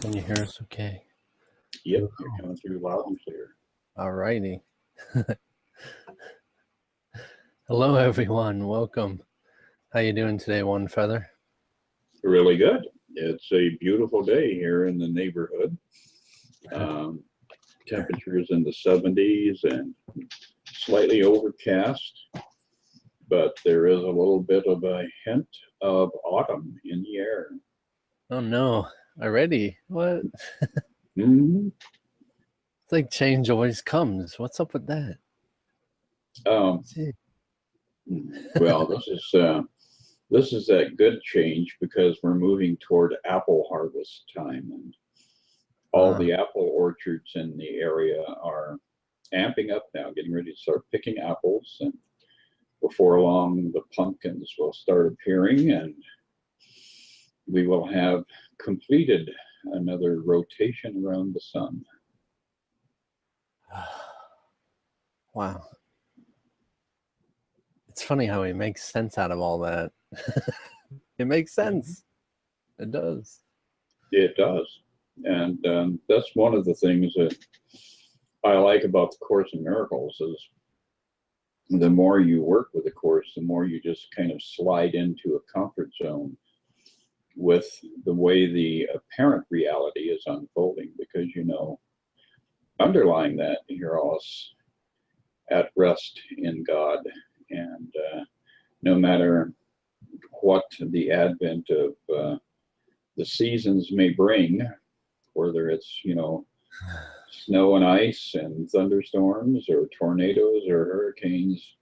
Can you hear us okay? Yep, you're coming through loud and clear. All righty. Hello, everyone. Welcome. How you doing today, One Feather? Really good. It's a beautiful day here in the neighborhood. Temperatures in the 70s and slightly overcast, but there is a little bit of a hint of autumn in the air. Oh no, already? What? Mm-hmm. It's like change always comes. What's up with that? Well, this is that good change because we're moving toward apple harvest time, and all the apple orchards in the area are amping up now, getting ready to start picking apples, and before long the pumpkins will start appearing, and we will have completed another rotation around the sun. Wow. It's funny how he makes sense out of all that. It makes sense. It does. It does. And that's one of the things that I like about the Course in Miracles is the more you work with the Course, the more you just kind of slide into a comfort zone with the way the apparent reality is unfolding, because you know, underlying that, you're all at rest in God. And no matter what the advent of the seasons may bring, whether it's, you know, snow and ice and thunderstorms or tornadoes or hurricanes,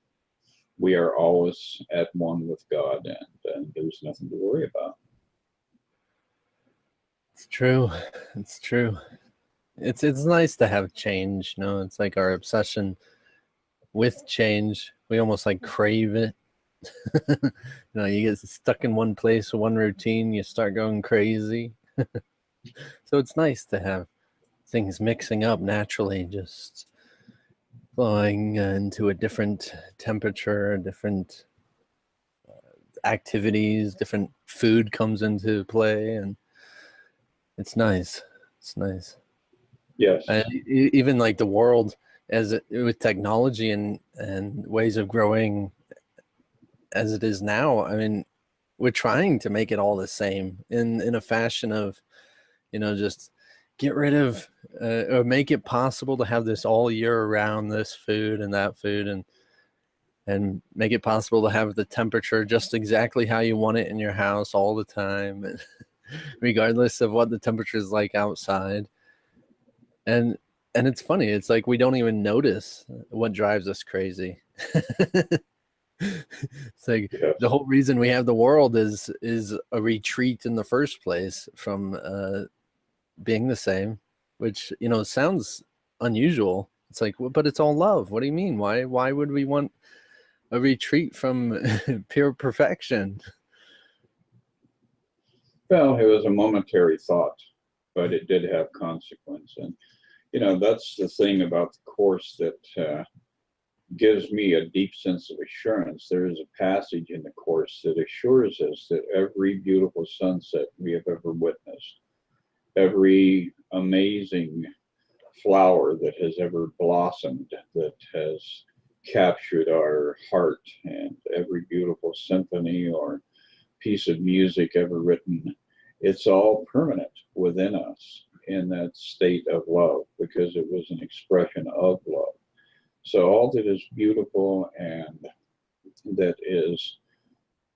we are always at one with God, and there's nothing to worry about. It's true. It's true. It's nice to have change, you know. It's like our obsession with change. We almost like crave it. You know, you get stuck in one place or one routine, you start going crazy. So it's nice to have things mixing up naturally, just flowing into a different temperature, different activities, different food comes into play, and it's nice. It's nice. Yes. And even like the world, with technology and ways of growing as it is now, I mean, we're trying to make it all the same in a fashion of, you know, just get rid of or make it possible to have this all year around, this food and that food, and make it possible to have the temperature just exactly how you want it in your house all the time, and regardless of what the temperature is like outside. And it's funny, it's like we don't even notice what drives us crazy. It's like the whole reason we have the world is a retreat in the first place from being the same, which, you know, sounds unusual. It's like, well, but it's all love. What do you mean? Why would we want a retreat from pure perfection? Well, it was a momentary thought, but it did have consequence. And, you know, that's the thing about the Course that gives me a deep sense of assurance. There is a passage in the Course that assures us that every beautiful sunset we have ever witnessed, every amazing flower that has ever blossomed, that has captured our heart, and every beautiful symphony or piece of music ever written, it's all permanent within us in that state of love, because it was an expression of love. So all that is beautiful and that is,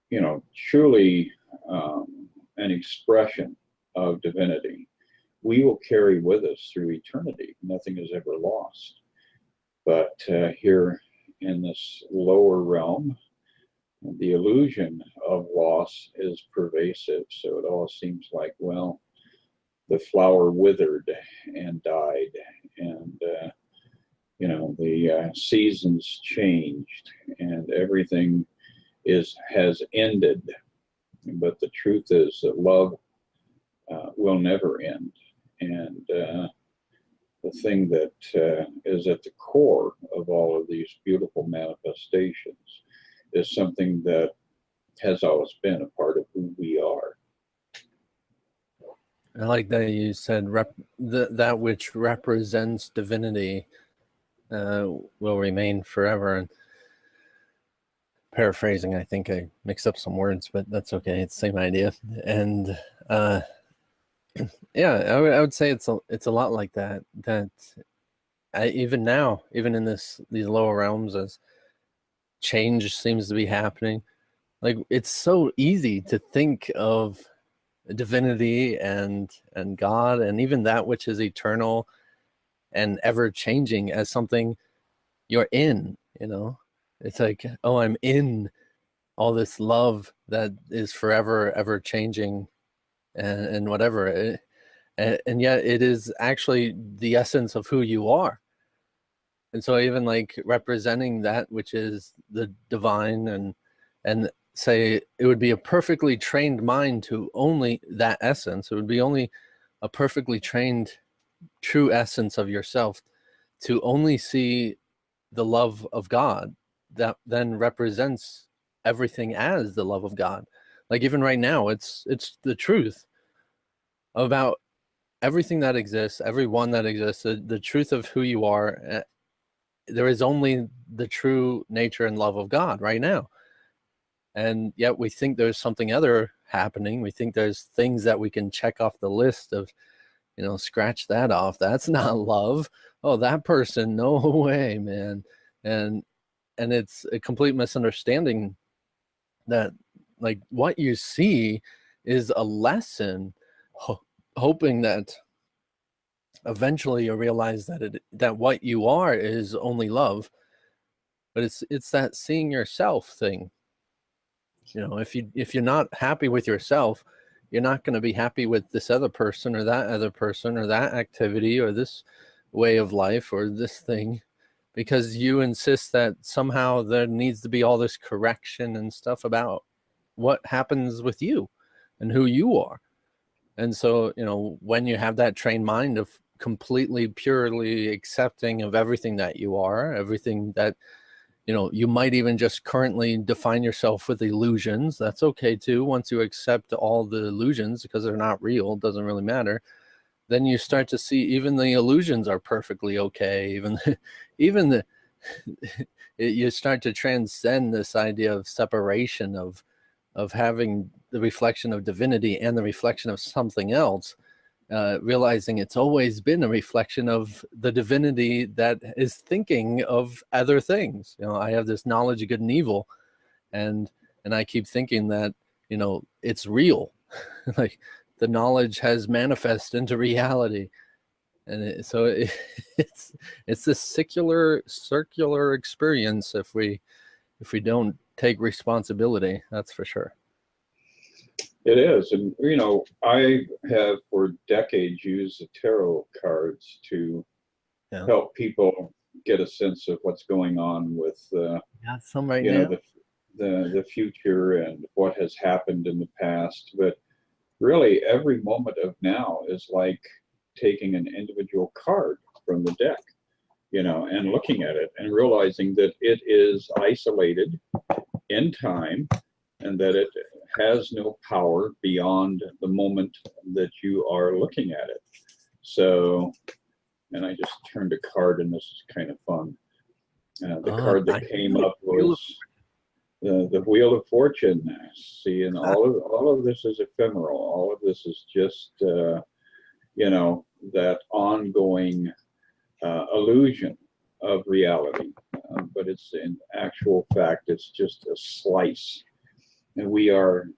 you know, truly an expression of divinity, we will carry with us through eternity. Nothing is ever lost. But here in this lower realm, the illusion of loss is pervasive. So it all seems like, well, the flower withered and died, and you know, the seasons changed, and everything has ended. But the truth is that love will never end. And the thing that is at the core of all of these beautiful manifestations is something that has always been a part of who we are. I like that you said that which represents divinity will remain forever. And paraphrasing, I think I mixed up some words, but that's okay. It's the same idea. And yeah, I would say it's a lot like that. That even now, even in these lower realms, as change seems to be happening, like it's so easy to think of divinity and God and even that which is eternal and ever changing as something you're in, you know? It's like, oh, I'm in all this love that is forever ever changing and whatever. And yet it is actually the essence of who you are. And so even like representing that which is the divine and say it would be a perfectly trained mind to only that essence. It would be only a perfectly trained true essence of yourself to only see the love of God that then represents everything as the love of God. Like even right now, it's the truth about everything that exists, everyone that exists, the truth of who you are. There is only the true nature and love of God right now. And yet we think there's something other happening. We think there's things that we can check off the list of, you know, scratch that off. That's not love. Oh, that person, no way, man. And it's a complete misunderstanding that like what you see is a lesson, hoping that eventually you realize that what you are is only love. But it's that seeing yourself thing. You know, if you're not happy with yourself, you're not going to be happy with this other person or that other person or that activity or this way of life or this thing, because you insist that somehow there needs to be all this correction and stuff about what happens with you and who you are. And so, you know, when you have that trained mind of completely purely accepting of everything that you are, everything that, you know, you might even just currently define yourself with illusions. That's okay too. Once you accept all the illusions because they're not real, it doesn't really matter. Then you start to see even the illusions are perfectly okay. Even the you start to transcend this idea of separation of having the reflection of divinity and the reflection of something else. Realizing it's always been a reflection of the divinity that is thinking of other things. You know, I have this knowledge of good and evil, and I keep thinking that, you know, it's real. Like the knowledge has manifest into reality, and it's this circular experience if we don't take responsibility. That's for sure. It is. And, you know, I have for decades used the tarot cards to help people get a sense of what's going on with, some right you now. know, the future and what has happened in the past. But really, every moment of now is like taking an individual card from the deck, you know, and looking at it and realizing that it is isolated in time and that it has no power beyond the moment that you are looking at it. So, and I just turned a card, and this is kind of fun. The card that came up was the Wheel of Fortune. See, and all of this is ephemeral. All of this is just you know, that ongoing illusion of reality. But it's in actual fact, it's just a slice. And we are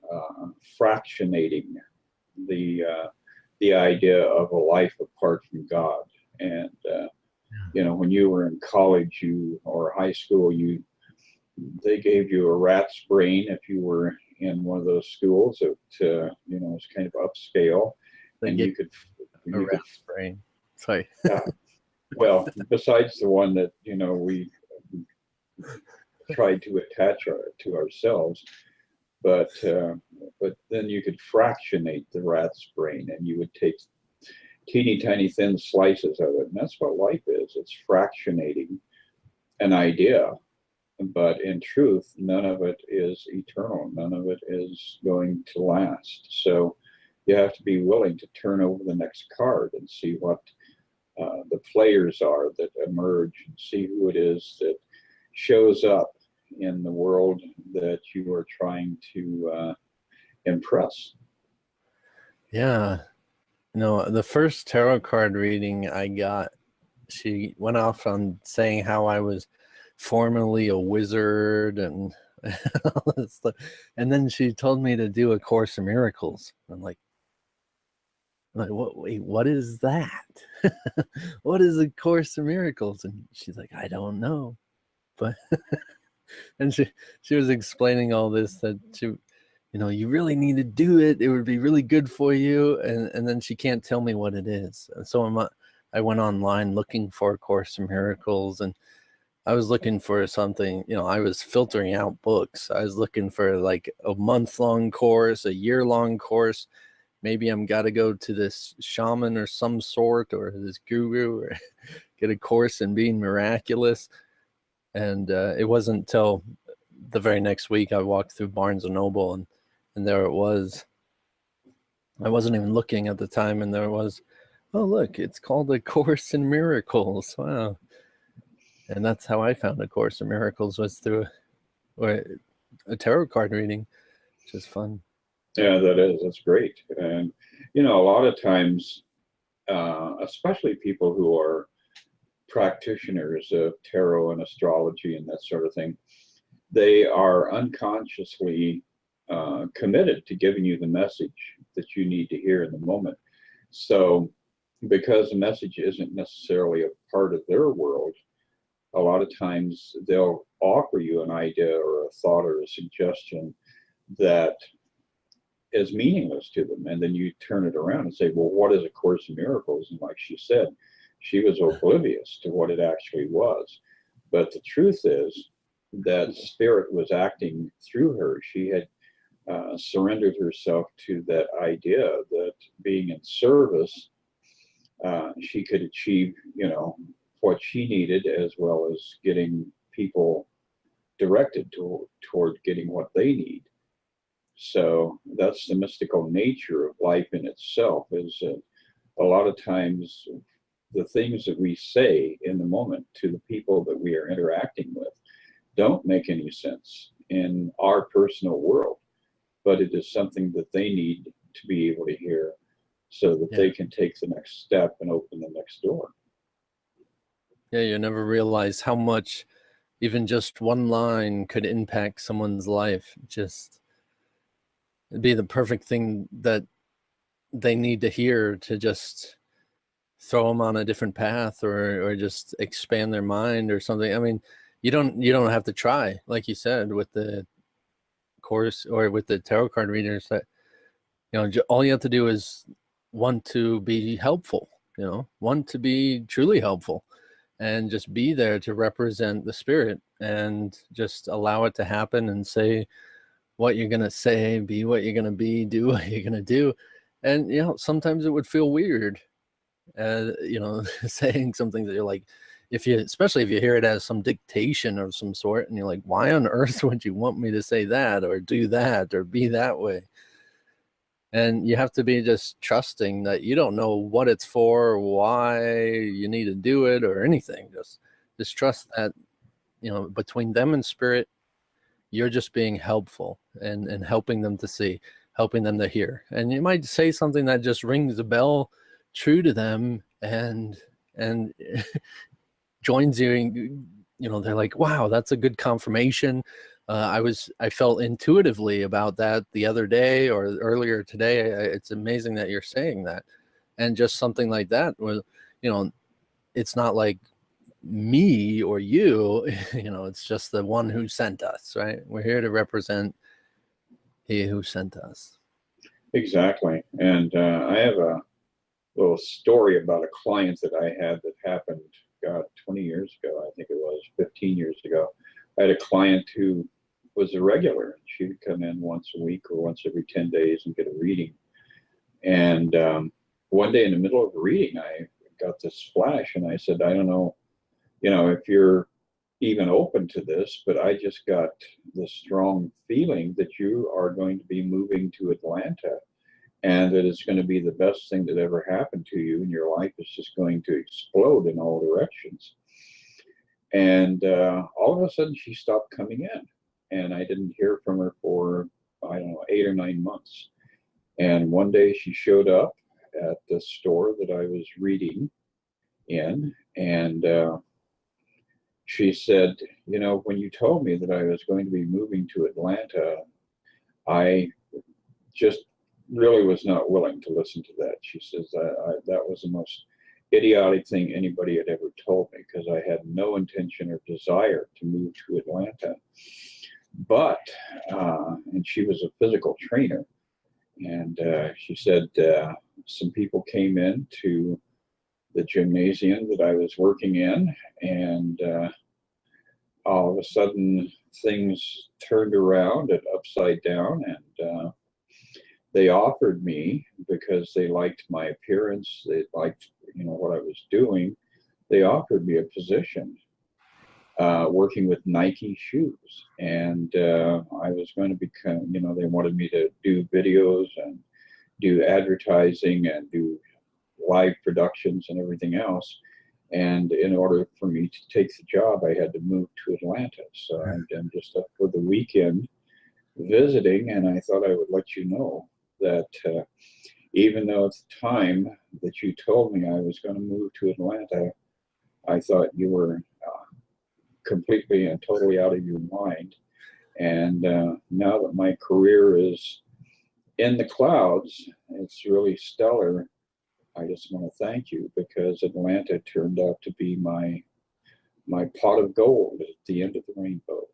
fractionating the idea of a life apart from God. And you know, when you were in college, or high school, they gave you a rat's brain if you were in one of those schools that you know, was kind of upscale, and you could rat's brain. Sorry. Yeah. Well, besides the one that, you know, we tried to attach to ourselves. But then you could fractionate the rat's brain, and you would take teeny tiny thin slices of it. And that's what life is. It's fractionating an idea. But in truth, none of it is eternal. None of it is going to last. So You have to be willing to turn over the next card and see what the players are that emerge, and see who it is that shows up in the world that you are trying to impress. Yeah. No, the first tarot card reading I got, she went off on saying how I was formerly a wizard and all this stuff. And then she told me to do A Course in Miracles. I'm like, what? Wait, what is that? What is A Course in Miracles? And she's like, I don't know, but and she was explaining all this, that you really need to do it. It would be really good for you. And then she can't tell me what it is. And so I went online looking for A Course in Miracles, and I was looking for something, I was filtering out books. I was looking for like a month-long course, a year-long course. Maybe I'm got to go to this shaman or some sort, or this guru, or get a course in being miraculous. And it wasn't till the very next week I walked through Barnes and Noble, and there it was. I wasn't even looking at the time, and there it was. Oh, look, it's called A Course in Miracles. Wow. And that's how I found A Course in Miracles, was through a tarot card reading, which is fun. Yeah, that's great. And a lot of times, especially people who are practitioners of tarot and astrology and that sort of thing, they are unconsciously committed to giving you the message that you need to hear in the moment. So because the message isn't necessarily a part of their world, a lot of times they'll offer you an idea or a thought or a suggestion that is meaningless to them. And then you turn it around and say, well, what is A Course in Miracles? And like she said, she was oblivious to what it actually was. But the truth is that Spirit was acting through her. She had surrendered herself to that idea that being in service, she could achieve, what she needed, as well as getting people directed toward getting what they need. So that's the mystical nature of life in itself, is that a lot of times the things that we say in the moment to the people that we are interacting with don't make any sense in our personal world, but it is something that they need to be able to hear so that they can take the next step and open the next door. Yeah, you never realize how much even just one line could impact someone's life. Just it'd be the perfect thing that they need to hear to just throw them on a different path, or just expand their mind or something. I mean, you don't have to try, like you said, with the course or with the tarot card readers, that all you have to do is want to be helpful, want to be truly helpful, and just be there to represent the Spirit, and just allow it to happen, and say what you're going to say, be what you're going to be, do what you're going to do. And sometimes it would feel weird, saying something that you're like, especially if you hear it as some dictation of some sort, and you're like, why on earth would you want me to say that, or do that, or be that way? And you have to be just trusting that you don't know what it's for, or why you need to do it, or anything. Just trust that, between them and Spirit, you're just being helpful, and helping them to see, helping them to hear. And you might say something that just rings a bell true to them, and joins you. They're like, wow, that's a good confirmation. I felt intuitively about that the other day or earlier today. It's amazing that you're saying that. And just something like that was, it's not like me or you, it's just the one who sent us, right? We're here to represent He who sent us. Exactly. And I have a little story about a client that I had that happened, God, 20 years ago, I think it was, 15 years ago. I had a client who was a regular. She would come in once a week or once every 10 days and get a reading. And one day in the middle of a reading, I got this flash, and I said, I don't know, if you're even open to this, but I just got the strong feeling that you are going to be moving to Atlanta and that it's going to be the best thing that ever happened to you, and your life is just going to explode in all directions. And all of a sudden, she stopped coming in, and I didn't hear from her for, I don't know, 8 or 9 months. And one day she showed up at the store that I was reading in, and she said, you know, when you told me that I was going to be moving to Atlanta, I just really was not willing to listen to that. She says that was the most idiotic thing anybody had ever told me, because I had no intention or desire to move to Atlanta. But, and she was a physical trainer, and she said some people came in to the gymnasium that I was working in, and all of a sudden things turned around and upside down, and they offered me, because they liked my appearance, they liked, you know, what I was doing, they offered me a position working with Nike shoes. And I was going to become, you know, they wanted me to do videos and do advertising and do live productions and everything else. And in order for me to take the job, I had to move to Atlanta. So I'm just up for the weekend visiting, and I thought I would let you know that even though at the time that you told me I was going to move to Atlanta, I thought you were completely and totally out of your mind. And now that my career is in the clouds, it's really stellar. I just want to thank you, because Atlanta turned out to be my pot of gold at the end of the rainbow.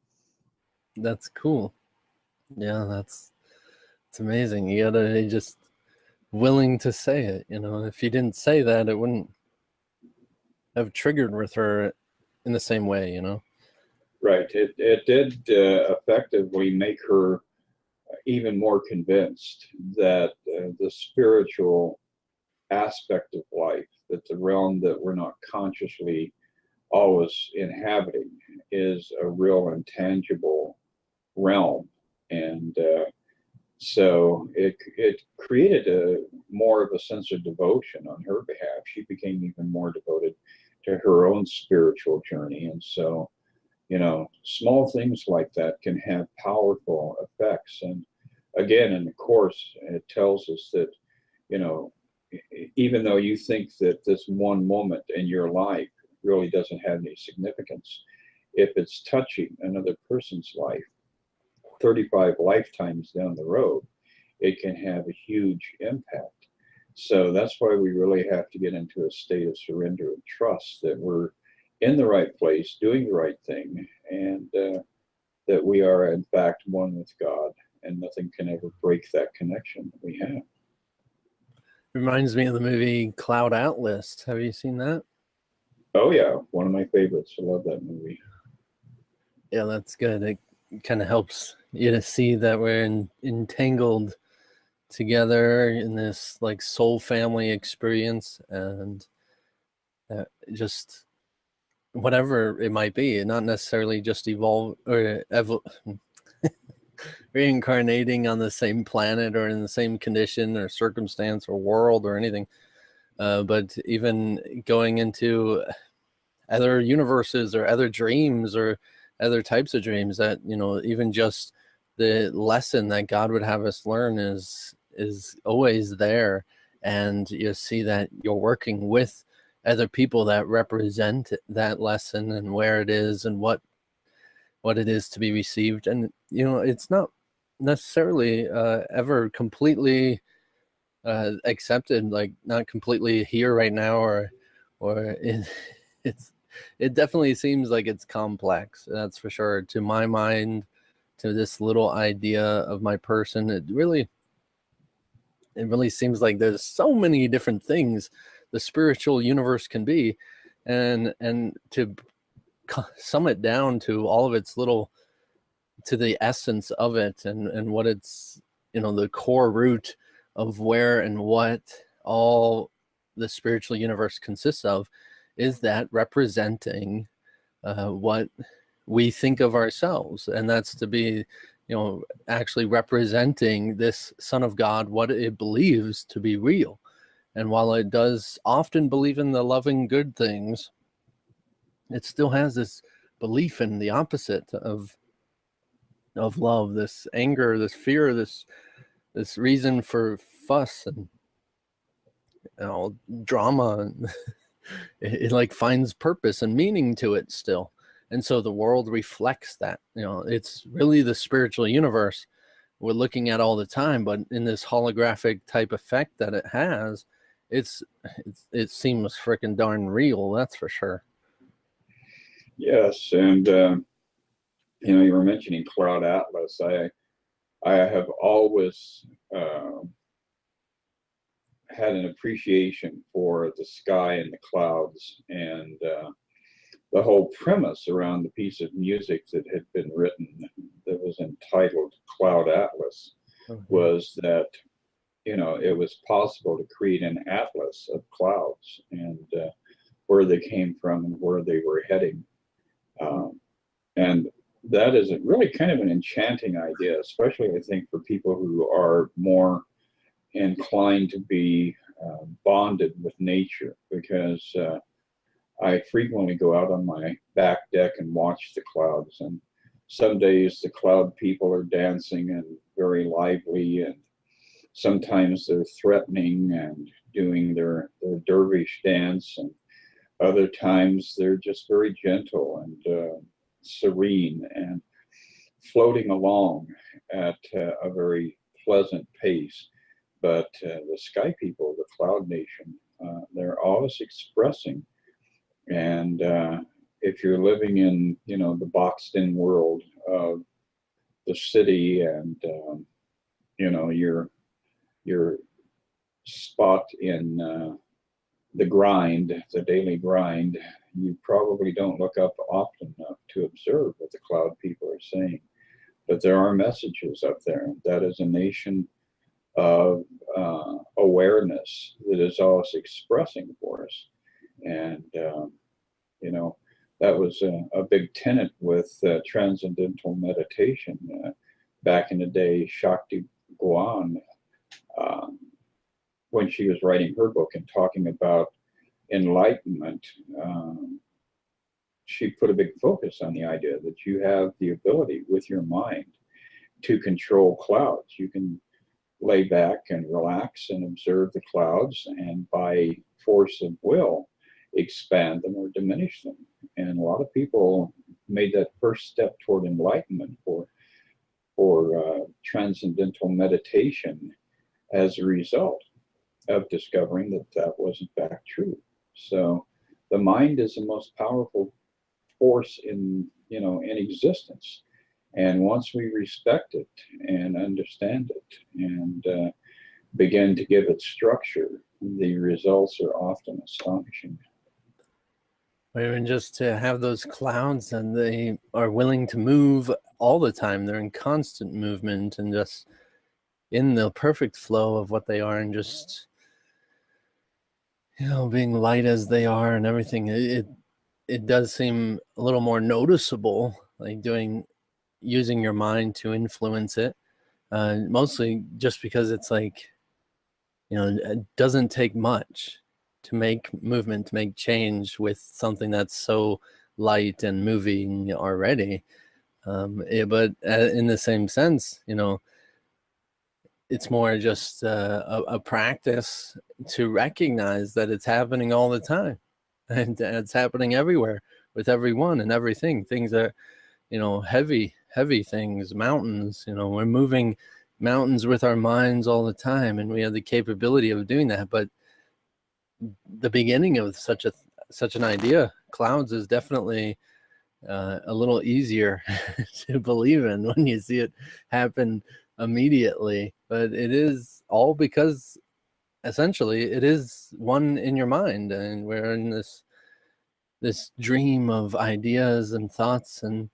That's cool. Yeah, it's amazing. You gotta be just willing to say it. You know, if you didn't say that, it wouldn't have triggered with her in the same way, you know? Right. It did effectively make her even more convinced that the spiritual aspect of life, that the realm that we're not consciously always inhabiting, is a real and tangible realm. And so it created more of a sense of devotion on her behalf. She became even more devoted to her own spiritual journey. And so, you know, small things like that can have powerful effects. And again, in the Course, it tells us that, you know, even though you think that this one moment in your life really doesn't have any significance, if it's touching another person's life 35 lifetimes down the road, it can have a huge impact. So that's why we really have to get into a state of surrender and trust that we're in the right place, doing the right thing, and that we are in fact one with God, and nothing can ever break that connection that we have. Reminds me of the movie Cloud Atlas. Have you seen that? Oh yeah, one of my favorites. I love that movie. Yeah, that's good. It kind of helps you to see that we're entangled together in this like soul family experience, and just whatever it might be, not necessarily just evolve or reincarnating on the same planet or in the same condition or circumstance or world or anything, but even going into other universes or other dreams or other types of dreams, that, you know, even just the lesson that God would have us learn is always there. And you see that you're working with other people that represent that lesson and where it is and what it is to be received. And, you know, it's not necessarily ever completely accepted, like not completely here right now, or it definitely seems like it's complex, that's for sure. To my mind, to this little idea of my person, it really seems like there's so many different things the spiritual universe can be, and to sum it down to all of its little, to the essence of it, and what it's, you know, the core root of where and what all the spiritual universe consists of, is that representing what we think of ourselves, and that's to be actually representing this Son of God, what it believes to be real. And while it does often believe in the loving good things, it still has this belief in the opposite of love, this anger, this fear, this reason for fuss and drama. It like finds purpose and meaning to it still. And so the world reflects that. It's really the spiritual universe we're looking at all the time, but in this holographic type effect that it has, it seems freaking darn real, that's for sure. Yes, and you were mentioning Cloud Atlas. I have always had an appreciation for the sky and the clouds, and the whole premise around the piece of music that had been written that was entitled Cloud Atlas was that it was possible to create an atlas of clouds and where they came from and where they were heading. And that is really kind of an enchanting idea, especially I think for people who are more inclined to be bonded with nature, because I frequently go out on my back deck and watch the clouds, and some days the cloud people are dancing and very lively, and sometimes they're threatening and doing their dervish dance, and other times they're just very gentle and serene and floating along at a very pleasant pace. But the sky people, the cloud nation, they're always expressing. And if you're living in, the boxed-in world of the city and, your spot in the grind, the daily grind, you probably don't look up often enough to observe what the cloud people are saying. But there are messages up there. That is a nation of awareness that is always expressing for us. And, that was a big tenet with transcendental meditation. Back in the day, Shakti Guan, when she was writing her book and talking about enlightenment, she put a big focus on the idea that you have the ability with your mind to control clouds. You can lay back and relax and observe the clouds, and by force of will, expand them or diminish them. And a lot of people made that first step toward enlightenment for transcendental meditation as a result of discovering that that was in fact true. So the mind is the most powerful force in existence. And once we respect it and understand it and begin to give it structure, the results are often astonishing. Even just to have those clouds, and they are willing to move all the time. They're in constant movement and just in the perfect flow of what they are, and just being light as they are and everything. It does seem a little more noticeable, like using your mind to influence it, mostly just because it's like, it doesn't take much to make movement, to make change with something that's so light and moving already. But in the same sense, it's more just a practice to recognize that it's happening all the time, and it's happening everywhere with everyone and everything. Things are, heavy things, mountains. We're moving mountains with our minds all the time, and we have the capability of doing that. But the beginning of such an idea, clouds, is definitely a little easier to believe in when you see it happen immediately. But it is all because essentially it is one in your mind, and we're in this dream of ideas and thoughts, and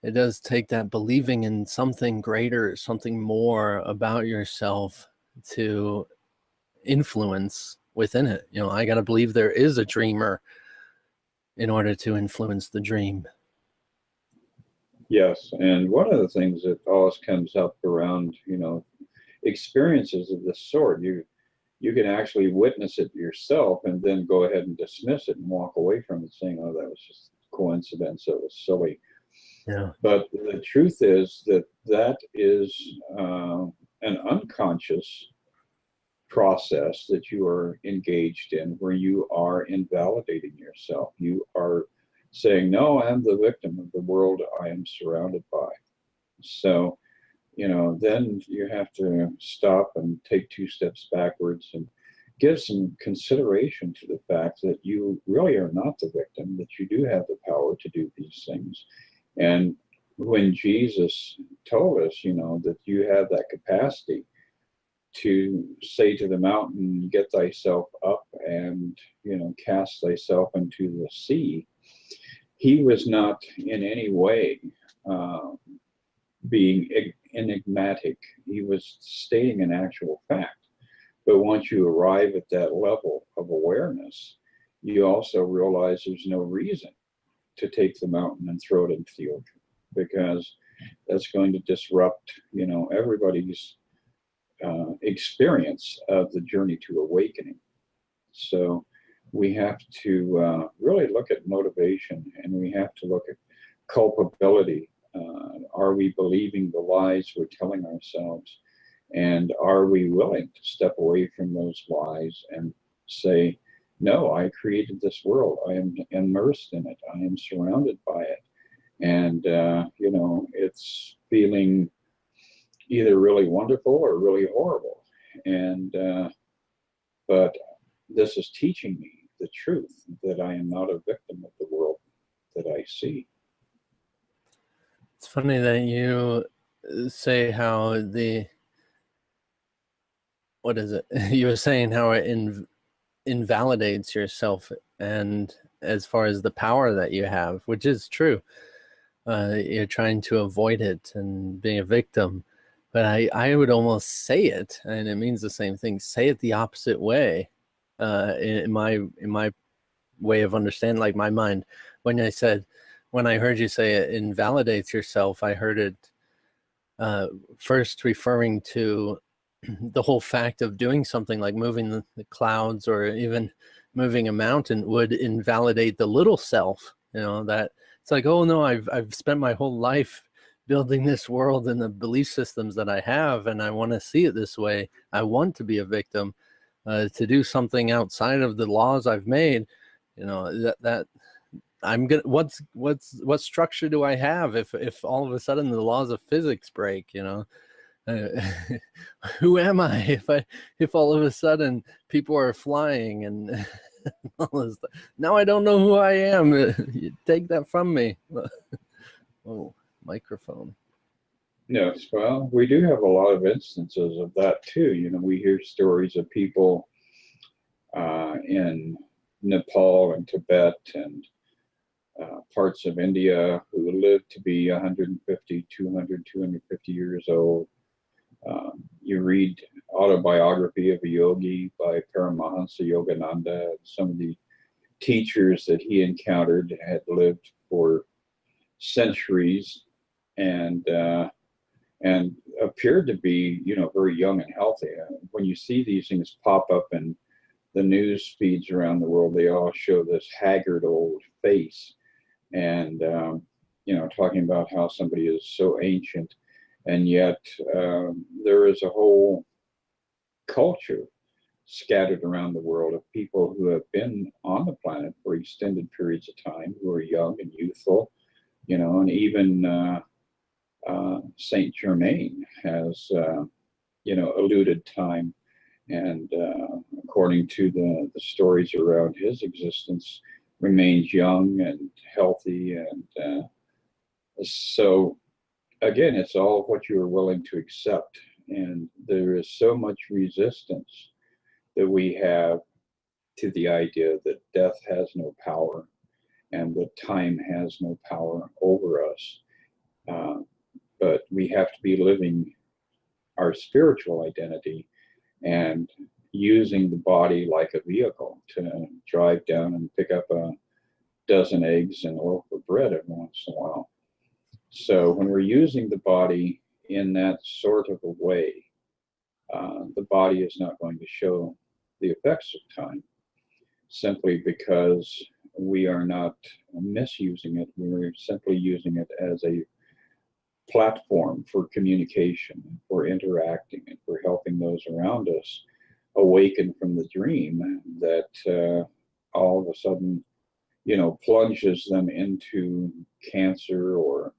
it does take that believing in something greater, something more about yourself to influence within it. I got to believe there is a dreamer in order to influence the dream. Yes, and one of the things that always comes up around, experiences of this sort, you can actually witness it yourself and then go ahead and dismiss it and walk away from it saying, oh, that was just coincidence, it was silly. Yeah. But the truth is that that is an unconscious process that you are engaged in where you are invalidating yourself. You are saying, no, I'm the victim of the world I am surrounded by. So, then you have to stop and take two steps backwards and give some consideration to the fact that you really are not the victim, that you do have the power to do these things. And when Jesus told us, that you have that capacity to say to the mountain, get thyself up and, cast thyself into the sea, he was not in any way being enigmatic. He was stating an actual fact. But once you arrive at that level of awareness, you also realize there's no reason to take the mountain and throw it into the ocean, because that's going to disrupt, everybody's experience of the journey to awakening. So we have to really look at motivation, and we have to look at culpability. Are we believing the lies we're telling ourselves? And are we willing to step away from those lies and say, no, I created this world. I am immersed in it. I am surrounded by it. And, it's feeling either really wonderful or really horrible. And, but this is teaching me the truth that I am not a victim of the world that I see. It's funny that you say how what is it? You were saying how it invalidates yourself, and as far as the power that you have, which is true. You're trying to avoid it and being a victim. But I would almost say it, and it means the same thing. Say it the opposite way. In my way of understanding, like my mind, when I heard you say it invalidates yourself, I heard it first referring to the whole fact of doing something like moving the clouds or even moving a mountain would invalidate the little self. That it's like, oh no, I've spent my whole life building this world and the belief systems that I have, and I want to see it this way. I want to be a victim, to do something outside of the laws I've made. That I'm gonna. What structure do I have if all of a sudden the laws of physics break? Uh, who am I if all of a sudden people are flying and all this stuff? Now I don't know who I am. You take that from me. Oh, microphone. Yes, well, we do have a lot of instances of that too. We hear stories of people in Nepal and Tibet and parts of India who lived to be 150, 200, 250 years old. You read autobiography of a yogi by Paramahansa Yogananda. Some of the teachers that he encountered had lived for centuries and appeared to be, very young and healthy. When you see these things pop up in the news feeds around the world, they all show this haggard old face, and talking about how somebody is so ancient, and yet there is a whole culture scattered around the world of people who have been on the planet for extended periods of time, who are young and youthful, and even Saint Germain has, eluded time, and according to the stories around his existence, remains young and healthy. And so, again, it's all what you are willing to accept. And there is so much resistance that we have to the idea that death has no power and that time has no power over us. But we have to be living our spiritual identity and using the body like a vehicle to drive down and pick up a dozen eggs and a loaf of bread every once in a while. So when we're using the body in that sort of a way, the body is not going to show the effects of time, simply because we are not misusing it. We're simply using it as a platform for communication, for interacting, and for helping those around us awaken from the dream that all of a sudden, plunges them into cancer or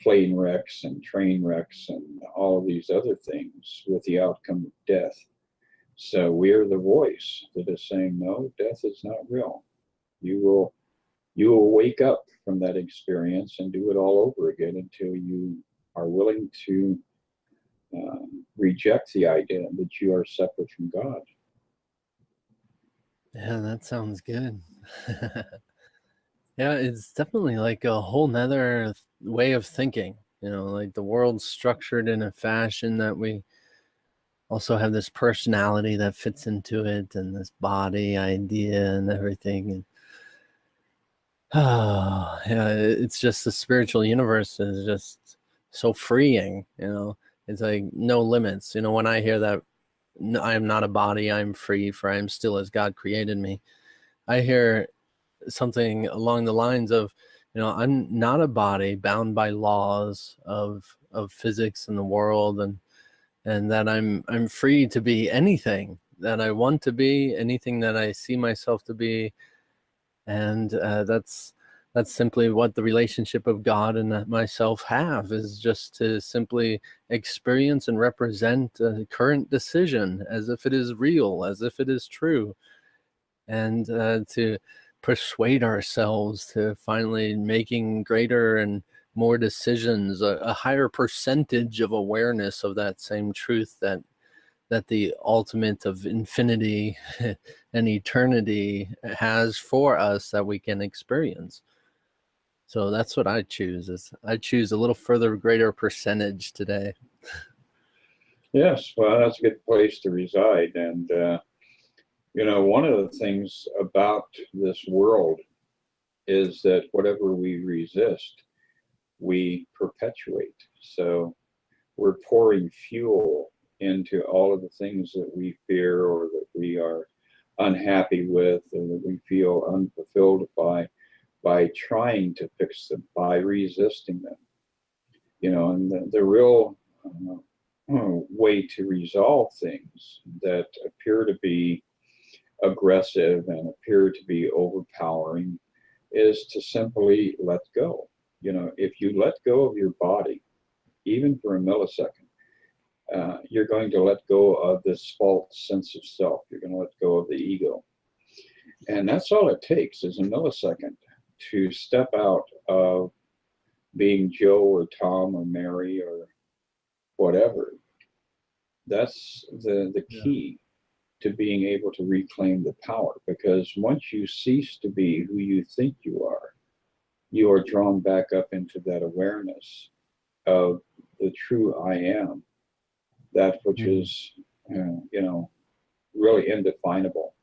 plane wrecks and train wrecks and all of these other things with the outcome of death. So we're the voice that is saying, no, death is not real. You will wake up from that experience and do it all over again until you are willing to reject the idea that you are separate from God. Yeah, that sounds good. Yeah, it's definitely like a whole nother way of thinking, like the world's structured in a fashion that we also have this personality that fits into it, and this body idea and everything. And yeah, it's just the spiritual universe is just so freeing, it's like no limits. When I hear that, I am not a body, I'm free, for I am still as God created me. I hear something along the lines of, I'm not a body bound by laws of physics and the world, and that I'm free to be anything that I want to be, anything that I see myself to be. And that's simply what the relationship of God and myself have, is just to simply experience and represent a current decision as if it is real, as if it is true, and to persuade ourselves to finally making greater and more decisions, a higher percentage of awareness of that same truth that the ultimate of infinity and eternity has for us, that we can experience. So that's what I choose. Is I choose a little further greater percentage today. Yes, well, that's a good place to reside. And, one of the things about this world is that whatever we resist, we perpetuate. So we're pouring fuel into all of the things that we fear, or that we are unhappy with, or that we feel unfulfilled by trying to fix them, by resisting them. And the real way to resolve things that appear to be aggressive and appear to be overpowering is to simply let go. If you let go of your body, even for a millisecond, you're going to let go of this false sense of self. You're going to let go of the ego. And that's all it takes, is a millisecond to step out of being Joe or Tom or Mary or whatever. That's the key to being able to reclaim the power. Because once you cease to be who you think you are drawn back up into that awareness of the true I am, that which is, really indefinable.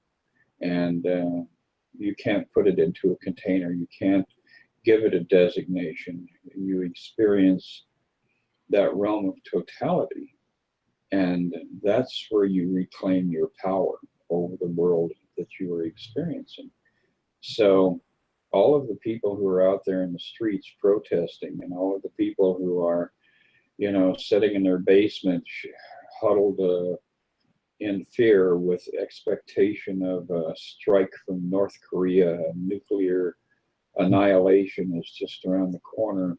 And you can't put it into a container. You can't give it a designation. You experience that realm of totality. And that's where you reclaim your power over the world that you are experiencing. So all of the people who are out there in the streets protesting, and all of the people who are, sitting in their basement, huddled in fear with expectation of a strike from North Korea, nuclear annihilation is just around the corner,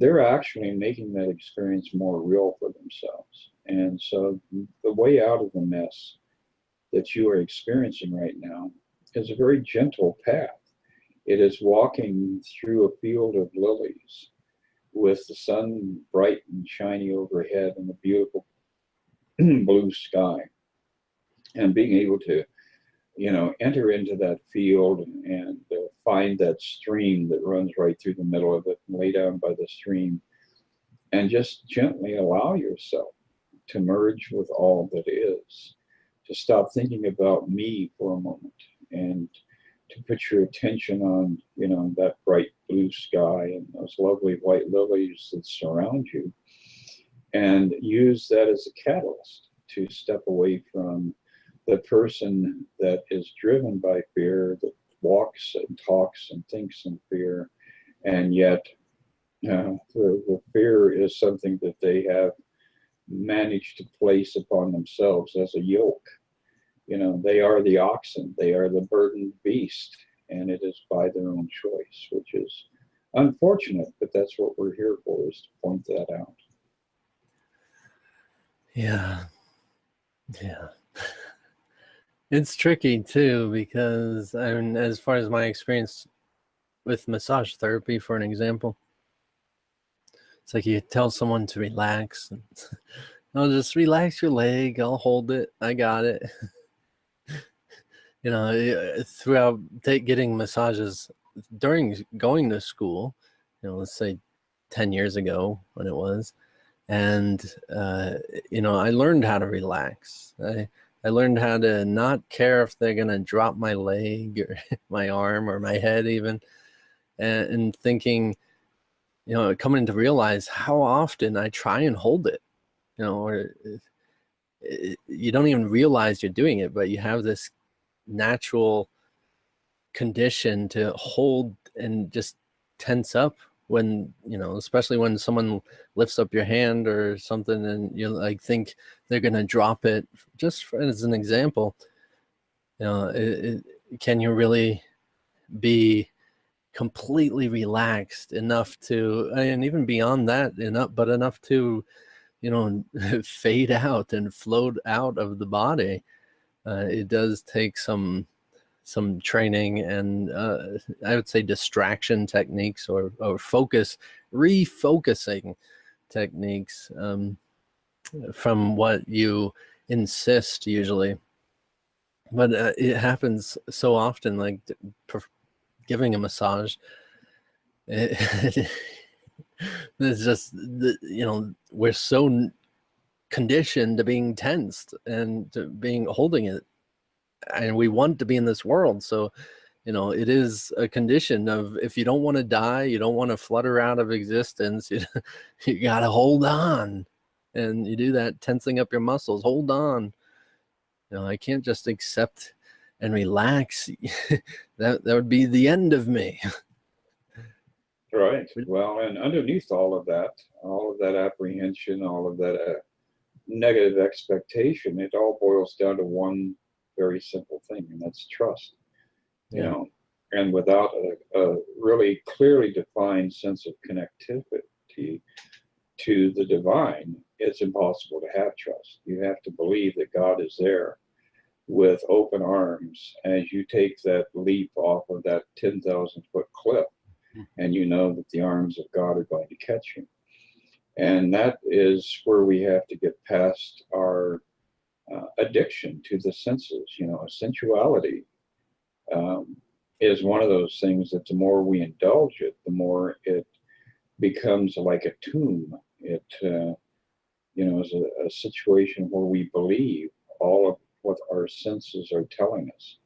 they're actually making that experience more real for themselves. And so the way out of the mess that you are experiencing right now is a very gentle path. It is walking through a field of lilies with the sun bright and shiny overhead and a beautiful blue sky, and being able to, enter into that field and find that stream that runs right through the middle of it, and lay down by the stream and just gently allow yourself to merge with all that is, to stop thinking about me for a moment, and to put your attention on, that bright blue sky and those lovely white lilies that surround you, and use that as a catalyst to step away from the person that is driven by fear, that walks and talks and thinks in fear, and yet the fear is something that they have managed to place upon themselves as a yoke. You know, they are the oxen, they are the burdened beast, and it is by their own choice, which is unfortunate, but that's what we're here for, is to point that out. Yeah. Yeah. It's tricky too, because I mean, as far as my experience with massage therapy, for an example, it's like you tell someone to relax, and I'll just relax your leg, I'll hold it, I got it. You know, throughout getting massages during going to school, you know, let's say 10 years ago when it was, and you know, I learned how to relax. I learned how to not care if they're gonna drop my leg or my arm or my head even, and thinking, you know, coming to realize how often I try and hold it, you know, or you don't even realize you're doing it, but you have this natural condition to hold and just tense up when, you know, especially when someone lifts up your hand or something and you like think they're going to drop it. Just as an example, you know, can you really be completely relaxed enough to, and even beyond that, enough to, you know, fade out and float out of the body? It does take some training and I would say distraction techniques, or refocusing techniques, from what you insist usually. But it happens so often, like giving a massage. It's just, you know, we're so conditioned to being tensed and to being holding it, and we want to be in this world. So, you know, it is a condition of, if you don't want to die, you don't want to flutter out of existence, you got to hold on. And you do that tensing up your muscles, hold on. You know, I can't just accept and relax. That would be the end of me. Right. Well, and underneath all of that apprehension, all of that negative expectation, it all boils down to one very simple thing, and that's trust. You know, and without a really clearly defined sense of connectivity to the divine, it's impossible to have trust. You have to believe that God is there with open arms as you take that leap off of that 10,000-foot cliff, and you know that the arms of God are going to catch you. And that is where we have to get past our addiction to the senses. You know, sensuality is one of those things that the more we indulge it, the more it becomes like a tomb. It, you know, is a situation where we believe all of what our senses are telling us.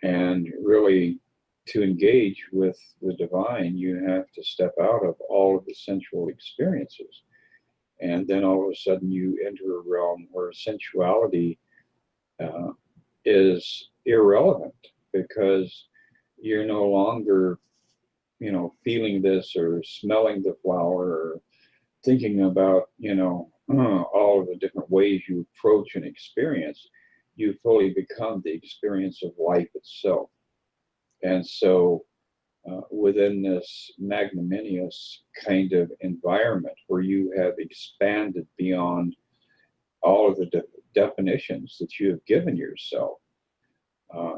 And really, to engage with the divine, you have to step out of all of the sensual experiences. And then all of a sudden you enter a realm where sensuality is irrelevant, because you're no longer, you know, feeling this or smelling the flower or thinking about, you know, all of the different ways you approach an experience. You fully become the experience of life itself. And so within this magnanimous kind of environment where you have expanded beyond all of the definitions that you have given yourself,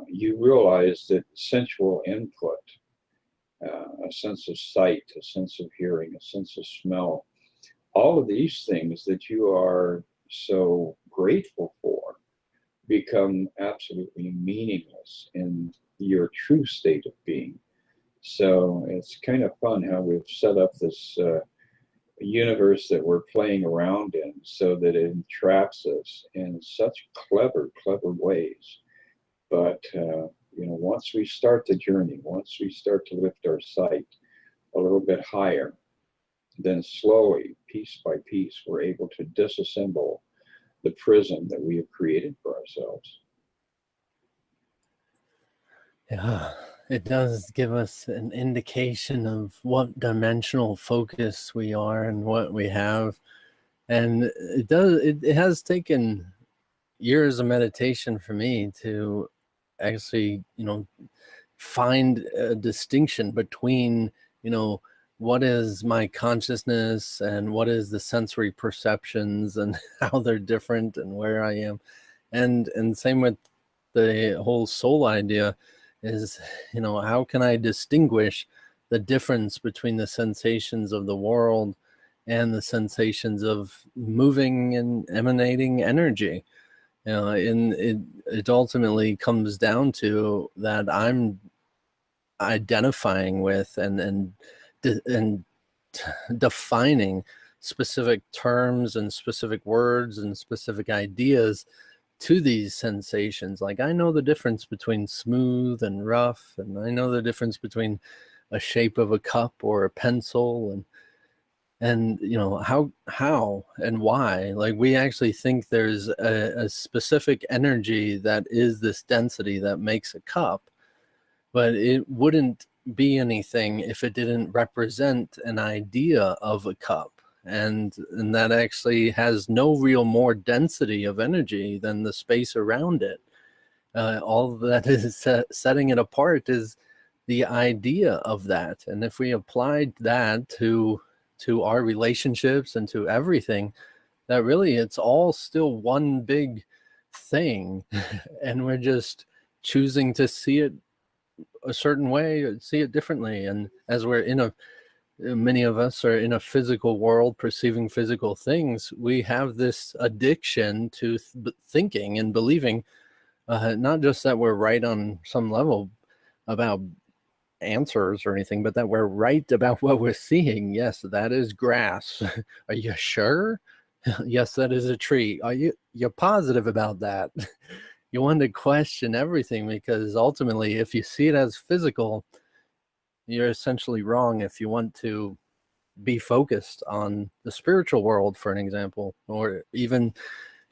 you realize that sensual input, a sense of sight, a sense of hearing, a sense of smell, all of these things that you are so grateful for become absolutely meaningless in your true state of being. So it's kind of fun how we've set up this universe that we're playing around in, so that it entraps us in such clever ways. But you know, once we start the journey, once we start to lift our sight, a little bit higher. Then slowly, piece by piece, we're able to disassemble the prison that we have created for ourselves. Yeah, it does give us an indication of what dimensional focus we are and what we have. And it has taken years of meditation for me to actually, find a distinction between, what is my consciousness and what is the sensory perceptions and how they're different and where I am. And same with the whole soul idea is, how can I distinguish the difference between the sensations of the world and the sensations of moving and emanating energy? And it ultimately comes down to that I'm identifying with and defining specific terms and specific words and specific ideas to these sensations. Like, I know the difference between smooth and rough, and I know the difference between a shape of a cup or a pencil, and how and why. Like, we actually think there's a specific energy that is this density that makes a cup, but it wouldn't be anything if it didn't represent an idea of a cup, and that actually has no real more density of energy than the space around it. All that is setting it apart is the idea of that. And if we applied that to our relationships and to everything, that really it's all still one big thing. And we're just choosing to see it a certain way, or see it differently. And as many of us are in a physical world perceiving physical things, we have this addiction to thinking and believing, not just that we're right on some level about answers or anything, but that we're right about what we're seeing. Yes, that is grass. Are you sure? Yes, that is a tree. You're positive about that? You want to question everything, because ultimately, if you see it as physical, you're essentially wrong. If you want to be focused on the spiritual world, for an example, or even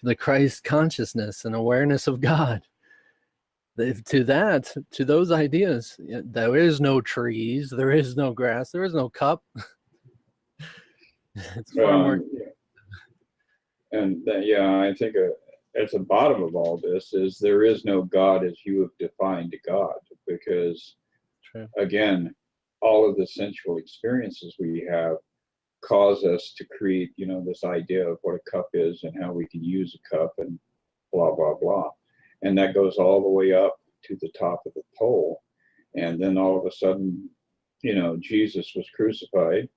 the Christ consciousness and awareness of God, to those ideas, there is no trees, there is no grass, there is no cup. It's far more. And I think at the bottom of all this is there is no God as you have defined God, because True. Again, all of the sensual experiences we have cause us to create, this idea of what a cup is and how we can use a cup and blah, blah, blah. And that goes all the way up to the top of the pole. And then all of a sudden, Jesus was crucified.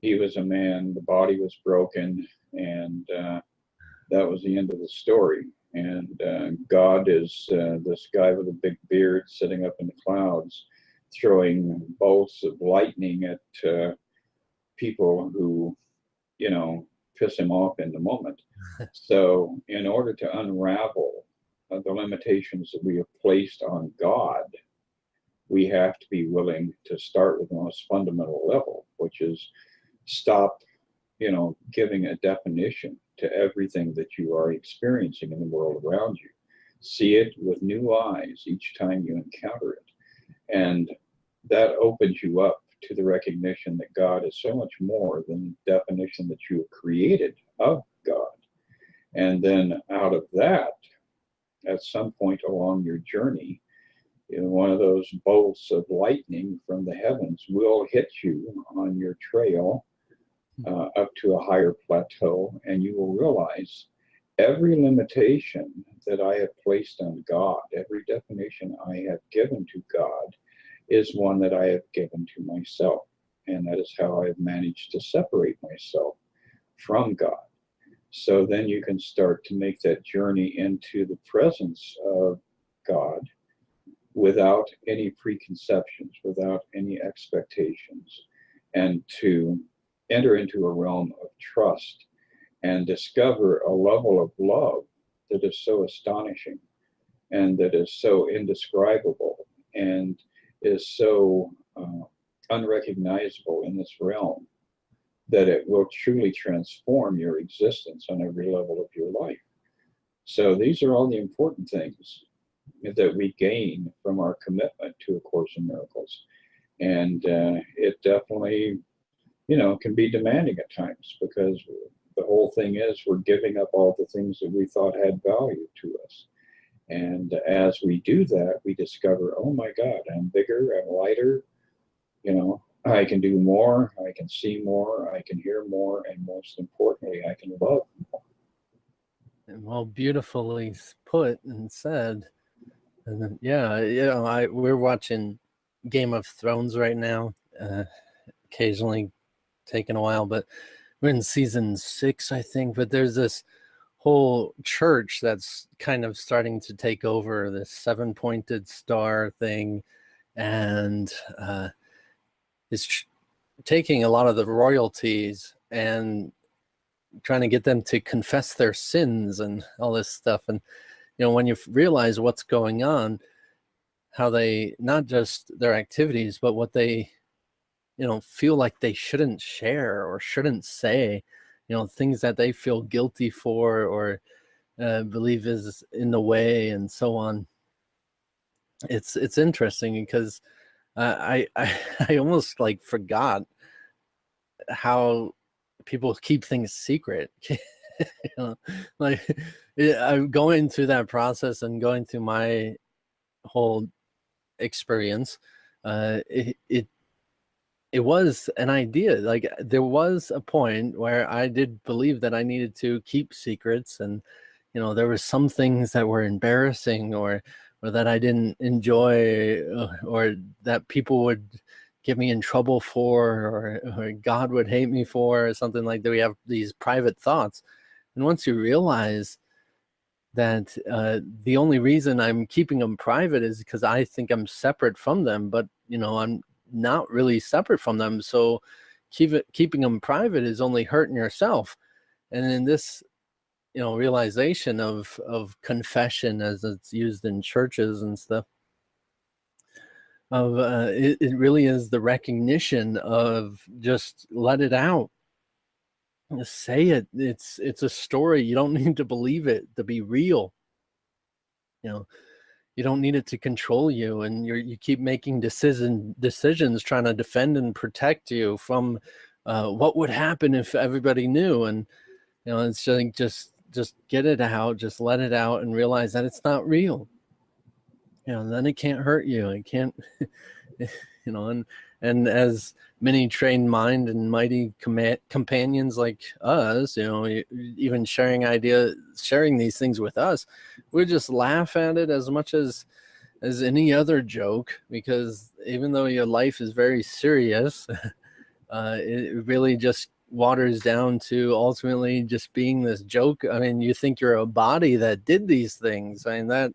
He was a man, the body was broken, and that was the end of the story. And God is this guy with a big beard sitting up in the clouds, throwing bolts of lightning at people who, piss him off in the moment. So in order to unravel the limitations that we have placed on God, we have to be willing to start with the most fundamental level, which is stop, giving a definition to everything that you are experiencing in the world around you. See it with new eyes each time you encounter it. And that opens you up to the recognition that God is so much more than the definition that you have created of God. And then out of that, at some point along your journey, one of those bolts of lightning from the heavens will hit you on your trail up to a higher plateau, and you will realize every limitation that I have placed on God, every definition I have given to God, is one that I have given to myself. And that is how I have managed to separate myself from God. So then you can start to make that journey into the presence of God without any preconceptions, without any expectations, and to enter into a realm of trust and discover a level of love that is so astonishing and that is so indescribable and is so unrecognizable in this realm, that it will truly transform your existence on every level of your life. So these are all the important things that we gain from our commitment to A Course in Miracles. And it definitely, you know, can be demanding at times, because the whole thing is we're giving up all the things that we thought had value to us. And as we do that, we discover, oh my God, I'm bigger, I'm lighter, you know, I can do more, I can see more, I can hear more, and most importantly, I can love more. And well, beautifully put and said. And then, yeah, you know, we're watching Game of Thrones right now, occasionally taking a while, but we're in season 6, I think. But there's this whole church that's kind of starting to take over this 7-pointed star thing, and is taking a lot of the royalties and trying to get them to confess their sins and all this stuff. And you know, when you realize what's going on, how they, not just their activities, but what they, you know, feel like they shouldn't share or shouldn't say, you know, things that they feel guilty for or believe is in the way and so on. It's interesting because I almost like forgot how people keep things secret. You know, like I'm going through that process and going through my whole experience. It was an idea. Like there was a point where I did believe that I needed to keep secrets, and you know there were some things that were embarrassing or that I didn't enjoy, or that people would get me in trouble for, or God would hate me for, or something like that. We have these private thoughts, and once you realize that the only reason I'm keeping them private is because I think I'm separate from them, but you know I'm not really separate from them. So keeping them private is only hurting yourself. And in this, you know, realization of confession as it's used in churches and stuff, of it really is the recognition of just let it out. Just say it. It's a story. You don't need to believe it to be real. You know, you don't need it to control you, and you keep making decisions trying to defend and protect you from what would happen if everybody knew. And you know, it's like just get it out, just let it out, and realize that it's not real. You know, then it can't hurt you. It can't, you know, and as many trained mind and mighty companions like us, you know, even sharing these things with us, we just laugh at it as much as any other joke, because even though your life is very serious, it really just waters down to ultimately just being this joke. I mean, you think you're a body that did these things. I mean, that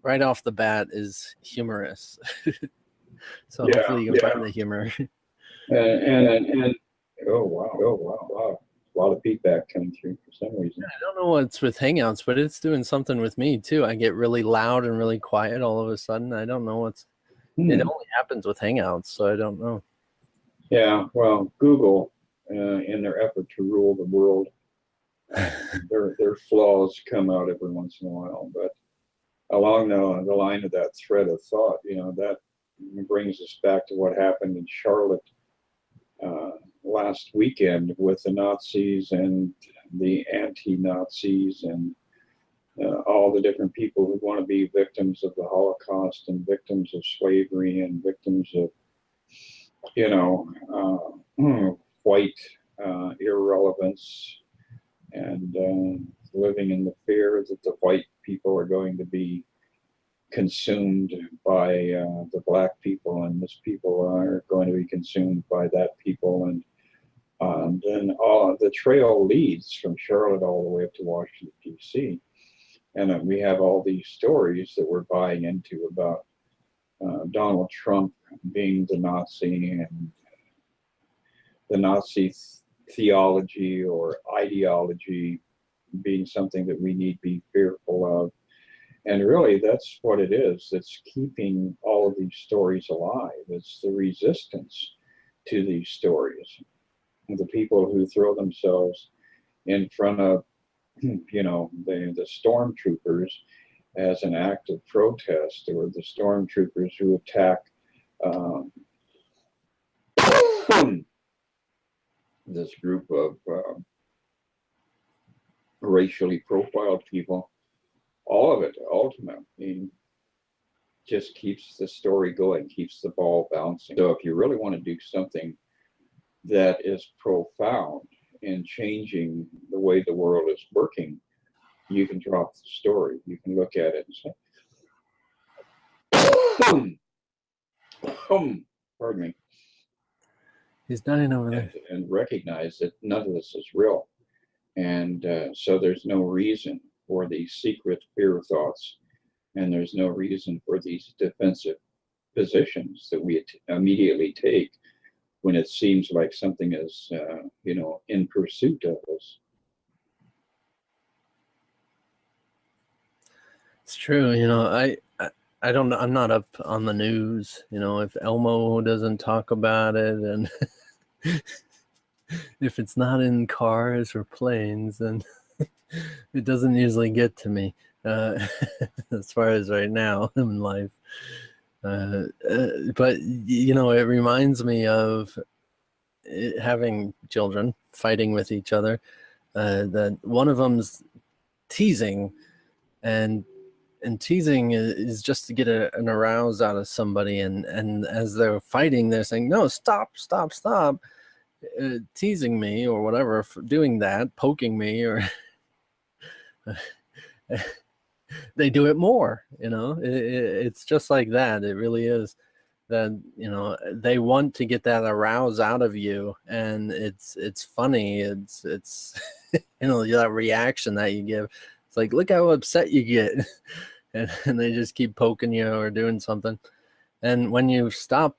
right off the bat is humorous. So Yeah, hopefully you can find the humor. and oh wow, a lot of feedback coming through for some reason. I don't know what's with Hangouts, but it's doing something with me too. I get really loud and really quiet all of a sudden. I don't know what's. It only happens with Hangouts, so I don't know. Yeah, well, Google, in their effort to rule the world, their flaws come out every once in a while. But along the line of that thread of thought, you know, that brings us back to what happened in Charlotte last weekend with the Nazis and the anti-Nazis and all the different people who want to be victims of the Holocaust and victims of slavery and victims of, you know, white irrelevance, and living in the fear that the white people are going to be consumed by the black people, and this people are going to be consumed by that people, and then the trail leads from Charlotte all the way up to Washington, D.C. And we have all these stories that we're buying into about Donald Trump being the Nazi, and the Nazi theology or ideology being something that we need to be fearful of. And really, that's what it is. It's keeping all of these stories alive. It's the resistance to these stories. The people who throw themselves in front of, you know, the stormtroopers as an act of protest, or the stormtroopers who attack this group of racially profiled people. All of it ultimately just keeps the story going, keeps the ball bouncing. So if you really want to do something that is profound in changing the way the world is working, you can drop the story. You can look at it and say, pardon me. He's dying over there. And recognize that none of this is real. And so there's no reason for these secret fear thoughts, and there's no reason for these defensive positions that we immediately take when it seems like something is, you know, in pursuit of us. It's true. You know, I don't know. I'm not up on the news. You know, if Elmo doesn't talk about it, and if it's not in cars or planes, then it doesn't usually get to me. As far as right now in life. But you know, it reminds me of having children fighting with each other. That one of them's teasing, and teasing is just to get an arouse out of somebody, and as they're fighting, they're saying, no, stop, teasing me or whatever, for doing that, poking me, or they do it more. You know, it's just like that. It really is. That, you know, they want to get that arouse out of you, and it's funny. It's you know, that reaction that you give. It's like, look how upset you get, and they just keep poking you or doing something. And when you stop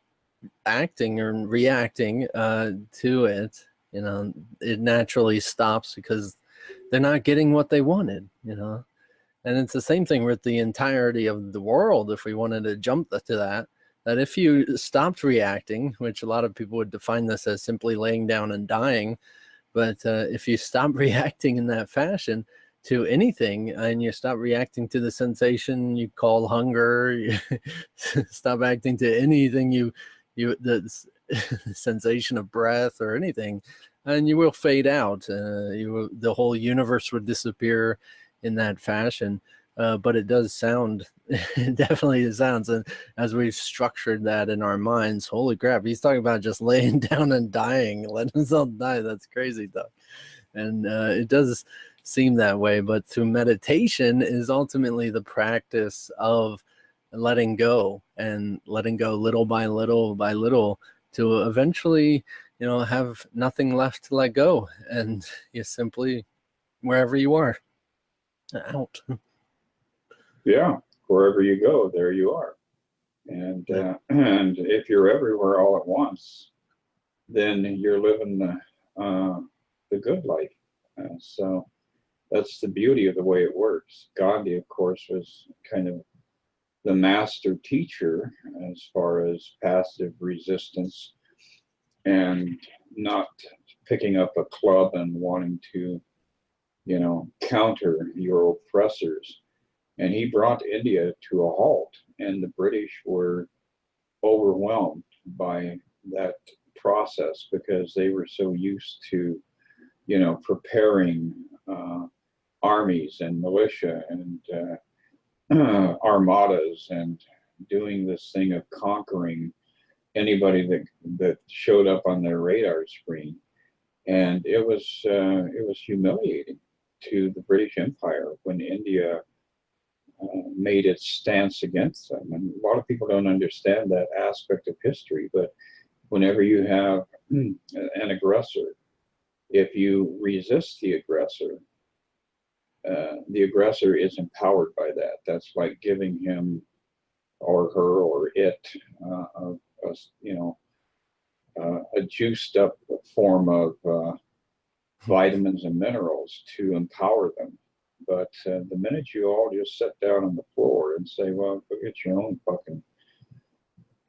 acting or reacting to it, you know, it naturally stops, because they're not getting what they wanted. You know, and it's the same thing with the entirety of the world. If we wanted to jump to that if you stopped reacting, which a lot of people would define this as simply laying down and dying, but if you stop reacting in that fashion to anything, and you stop reacting to the sensation you call hunger, you stop acting to anything the sensation of breath or anything, and you will fade out. The whole universe would disappear in that fashion. But it does sound, it definitely sounds, and as we've structured that in our minds, holy crap, he's talking about just laying down and dying, letting himself die. That's crazy though. And it does seem that way, but through meditation is ultimately the practice of letting go, and letting go little by little to eventually, you know, have nothing left to let go, and you simply, wherever you are, out. Yeah, wherever you go, there you are. And and if you're everywhere all at once, then you're living the good life. So that's the beauty of the way it works. Gandhi, of course, was kind of the master teacher as far as passive resistance, and not picking up a club and wanting to, you know, counter your oppressors. And he brought India to a halt, and the British were overwhelmed by that process, because they were so used to, you know, preparing armies and militia and armadas, and doing this thing of conquering anybody that showed up on their radar screen. And it was humiliating to the British Empire when India made its stance against them. And a lot of people don't understand that aspect of history, but whenever you have an aggressor, if you resist the aggressor is empowered by that. That's like giving him or her or it, you know, a juiced up form of vitamins and minerals to empower them. But the minute you all just sit down on the floor and say, well, go get your own fucking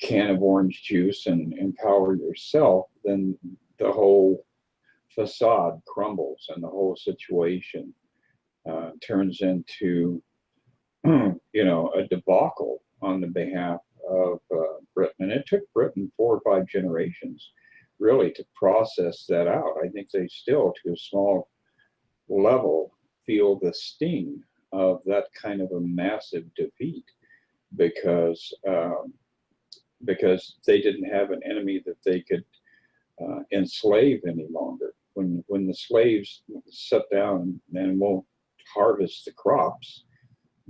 can of orange juice and empower yourself, then the whole facade crumbles and the whole situation turns into, a debacle on the behalf of Britain. And it took Britain 4 or 5 generations really to process that out. I think they still, to a small level, feel the sting of that kind of a massive defeat because they didn't have an enemy that they could enslave any longer. When the slaves sit down and won't harvest the crops,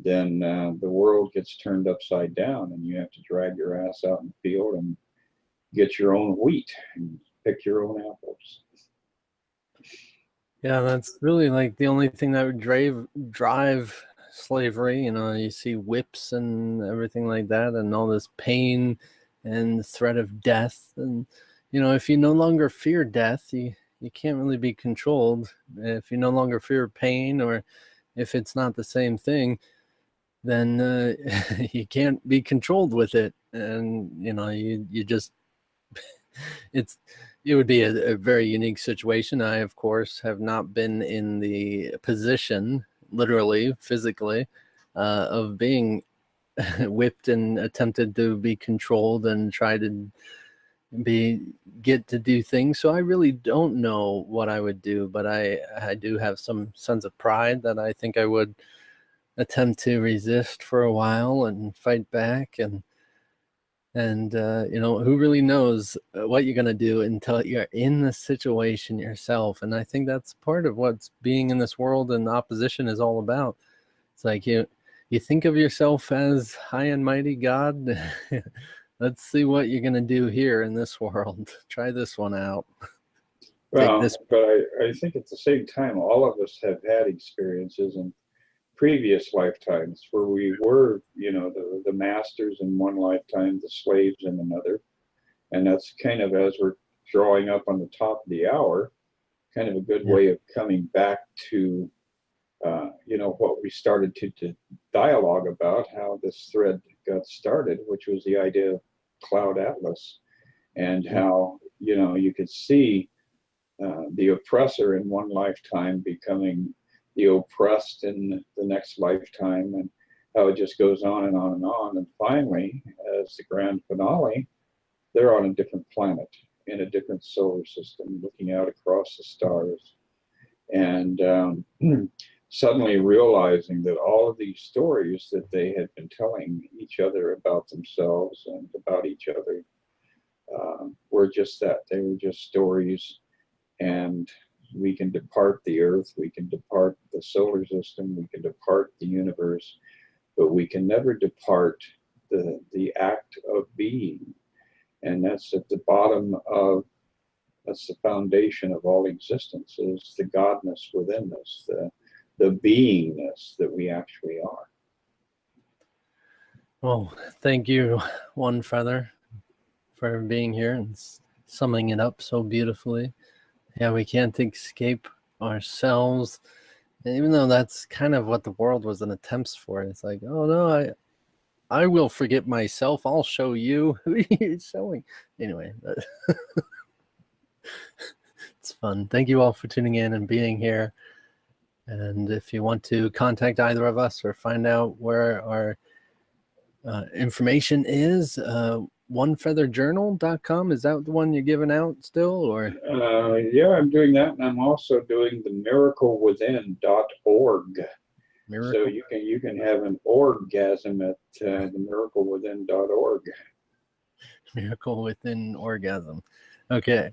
then the world gets turned upside down, and you have to drag your ass out in the field and get your own wheat and pick your own apples. Yeah, that's really like the only thing that would drive slavery. You see whips and everything like that, and all this pain and the threat of death. And if you no longer fear death, you can't really be controlled. If you no longer fear pain, or if it's not the same thing, then you can't be controlled with it. And you just it would be a very unique situation. I, of course, have not been in the position, literally, physically, of being whipped and attempted to be controlled and try to get to do things. So I really don't know what I would do, but I do have some sense of pride that I think I would attempt to resist for a while and fight back. And who really knows what you're going to do until you're in the situation yourself. And I think that's part of what's being in this world and opposition is all about. It's like you think of yourself as high and mighty God. Let's see what you're going to do here in this world. Try this one out. Well, but I think at the same time, all of us have had experiences in previous lifetimes where we were, the masters in one lifetime, the slaves in another. And that's kind of, as we're drawing up on the top of the hour, kind of a good way of coming back to, what we started to dialogue about, how this thread got started, which was the idea of Cloud Atlas, and how, you could see the oppressor in one lifetime becoming the oppressed in the next lifetime, and how it just goes on and on and on. And finally, as the grand finale, they're on a different planet in a different solar system, looking out across the stars, and suddenly realizing that all of these stories that they had been telling each other about themselves and about each other were just that. They were just stories. And we can depart the earth, we can depart the solar system, we can depart the universe, but we can never depart the act of being. And that's at the bottom of, that's the foundation of all existence, is the godness within us, the beingness that we actually are. Well, thank you, One Feather, for being here and summing it up so beautifully. Yeah, we can't escape ourselves. And even though that's kind of what the world was an attempt for, it's like, oh no, I will forget myself. I'll show you who you're showing. Anyway, it's fun. Thank you all for tuning in and being here. And if you want to contact either of us or find out where our information is, onefeatherjournal.com, is that the one you're giving out still? Or yeah, I'm doing that, and I'm also doing the miraclewithin.org. So you can have an orgasm at the miraclewithin.org. Miracle Within Orgasm. Okay.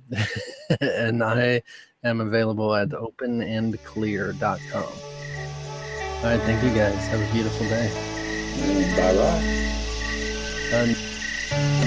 And I am available at openandclear.com. All right, thank you guys. Have a beautiful day. Bye-bye.